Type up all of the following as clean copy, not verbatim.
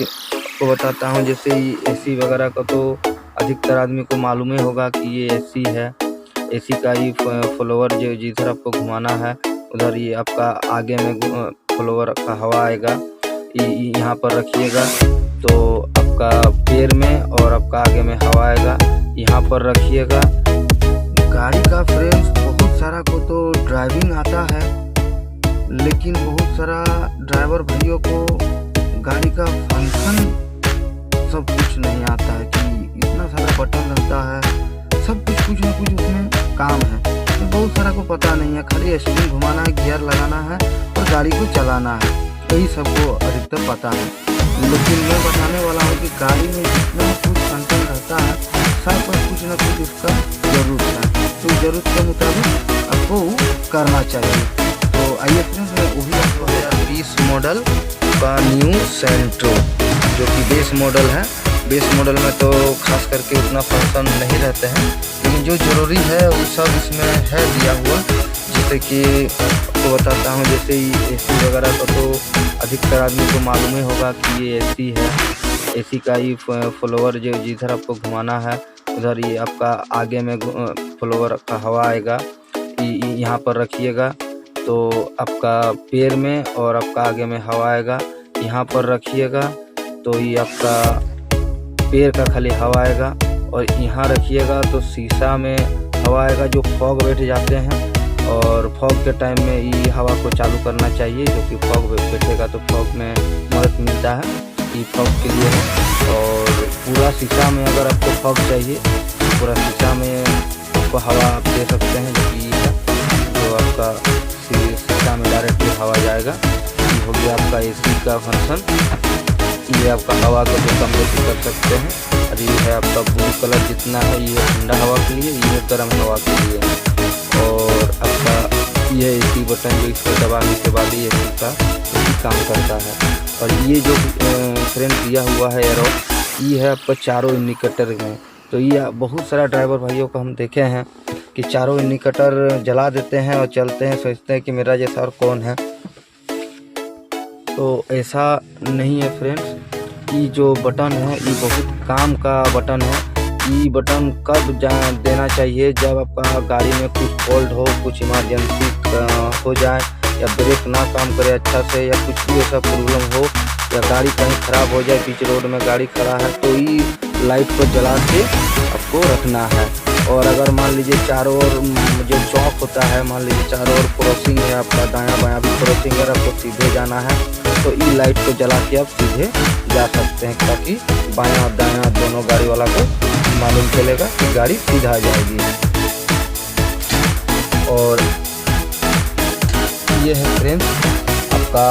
आपको बताता हूँ। जैसे एसी वगैरह का तो अधिकतर आदमी को मालूम ही होगा कि ये एसी है। एसी का ही फ्लोवर जो जिधर आपको घुमाना है उधर ये आपका आगे में फ्लोवर का हवा आएगा। यहाँ पर रखिएगा तो आपका पैर में और आपका आगे में हवा आएगा। यहाँ पर रखिएगा। गाड़ी का फ्रेंड्स बहुत सारा को तो ड्राइविंग आता है, लेकिन बहुत सारा ड्राइवर भाइयों को गाड़ी का फंक्शन सब कुछ नहीं आता है कि इतना सारा बटन रहता है, सब कुछ ना कुछ उसमें काम है। तो बहुत सारा को पता नहीं है, खाली स्टीयरिंग घुमाना है, गियर लगाना है और गाड़ी को चलाना है, यही सबको अधिकतर पता है। लेकिन मैं बताने वाला हूँ कि गाड़ी में जितना कुछ फंक्शन रहता है सब पर कुछ ना कुछ उसका जरूरत है, तो ज़रूरत के मुताबिक आपको करना चाहिए। तो आइए फ्रेंड्स, मैं वही 2020 मॉडल का न्यू सेंट्रो जो कि बेस मॉडल है। बेस मॉडल में तो खास करके उतना फंक्शन नहीं रहते हैं, लेकिन जो ज़रूरी है वो सब इसमें है दिया हुआ। जैसे कि आपको बताता हूँ, जैसे एसी वगैरह का तो अधिकतर आदमी को मालूम ही होगा कि ये एसी है। एसी का ही फ्लोवर जो जिधर आपको घुमाना है उधर ये आपका आगे में फ्लोवर का हवा आएगा। यहाँ पर रखिएगा तो आपका पैर में और आपका आगे में हवा आएगा। यहाँ पर रखिएगा तो ये आपका पैर का खाली हवा आएगा, और यहाँ रखिएगा तो शीशा में हवा आएगा। जो फॉग बैठ जाते हैं और फॉग के टाइम में ये हवा को चालू करना चाहिए, जो कि फॉग बैठेगा तो फॉग में मदद मिलता है, ये फॉग के लिए है। और पूरा शीशा में अगर आपको फॉग चाहिए तो पूरा शीशा में आपको हवा आप दे सकते हैं, जो कि है जो आपका शीशा में डायरेक्टली हवा जाएगा। ये हो गया आपका एसी का फंक्शन। ये आपका हवा को जो कम बेसी कर सकते हैं। और ये है आपका ब्लू कलर जितना है, ये ठंडा हवा के लिए, ये गर्म हवा के लिए। और आपका ये एसी बटन जो इसको दबाने के बाद ये एसी का काम करता है। और ये जो फ्रेम दिया हुआ है एरो, ये है आपका चारों इंडिकेटर में। तो ये बहुत सारा ड्राइवर भाइयों को हम देखे हैं कि चारों इंडिकेटर जला देते हैं और चलते हैं, सोचते हैं कि मेरा जैसा और कौन है। तो ऐसा नहीं है फ्रेंड्स। ये जो बटन है ये बहुत काम का बटन है। ये बटन कब देना चाहिए? जब आपका गाड़ी में कुछ फॉल्ट हो, कुछ इमरजेंसी हो जाए, या ब्रेक ना काम करे अच्छा से, या कुछ भी ऐसा प्रॉब्लम हो, या गाड़ी कहीं ख़राब हो जाए, बीच रोड में गाड़ी खड़ा है, तो ये लाइट को जला के आपको रखना है। और अगर मान लीजिए चारों ओर जो चौक होता है, मान लीजिए चारों ओर क्रॉसिंग है, आपका दायां बायां भी क्रॉसिंग है, आपको सीधे जाना है, तो ये लाइट को जला के आप सीधे जा सकते हैं, ताकि बायां और दायां दोनों गाड़ी वाला को मालूम चलेगा कि गाड़ी सीधा जाएगी। और ये है फ्रेंड्स आपका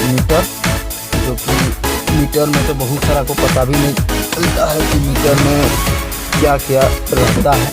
मीटर, जो कि मीटर में तो बहुत सारा को पता भी नहीं चलता है कि मीटर में क्या क्या रहता है।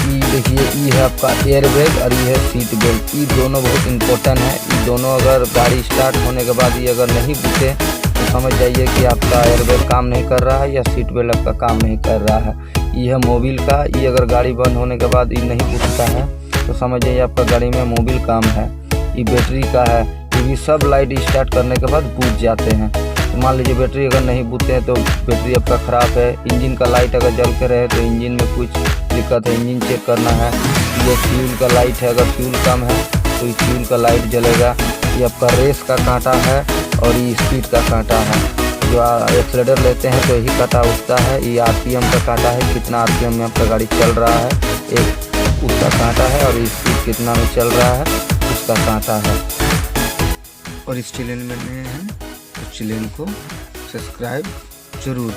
ये देखिए, ये है आपका एयर बैग और ये है सीट बेल्ट। ये दोनों बहुत इम्पोर्टेंट है। ये दोनों अगर गाड़ी स्टार्ट होने के बाद ये अगर नहीं बूते तो समझ जाइए कि आपका एयर बैग काम नहीं कर रहा है या सीट बेल्ट आपका काम नहीं कर रहा है। ये है मोबिल का। ये अगर गाड़ी बंद होने के बाद ये नहीं बूतता है तो समझ जाइए आपका गाड़ी में मोबिल काम है। ये बैटरी का है। ये भी सब लाइट स्टार्ट करने के बाद बूत जाते हैं। तो मान लीजिए बैटरी अगर नहीं बूते हैं तो बैटरी आपका ख़राब है। इंजन का लाइट अगर जल के रहे तो इंजन में कुछ दिक्कत है, इंजन चेक करना है। ये फ्यूल का लाइट है, अगर फ्यूल कम है तो फ्यूल का लाइट जलेगा। ये आपका रेस का कांटा है और ये स्पीड का कांटा है। जो एक्सीलरेटर लेते हैं तो यही कांटा उठता है। ये आरपीएम का कांटा है, कितना आरपीएम में आपका गाड़ी चल रहा है, एक उसका कांटा है। और स्पीड कितना में चल रहा है उसका कांटा है। और इस चैनल में नए हैं तो चैनल को सब्सक्राइब जरूर।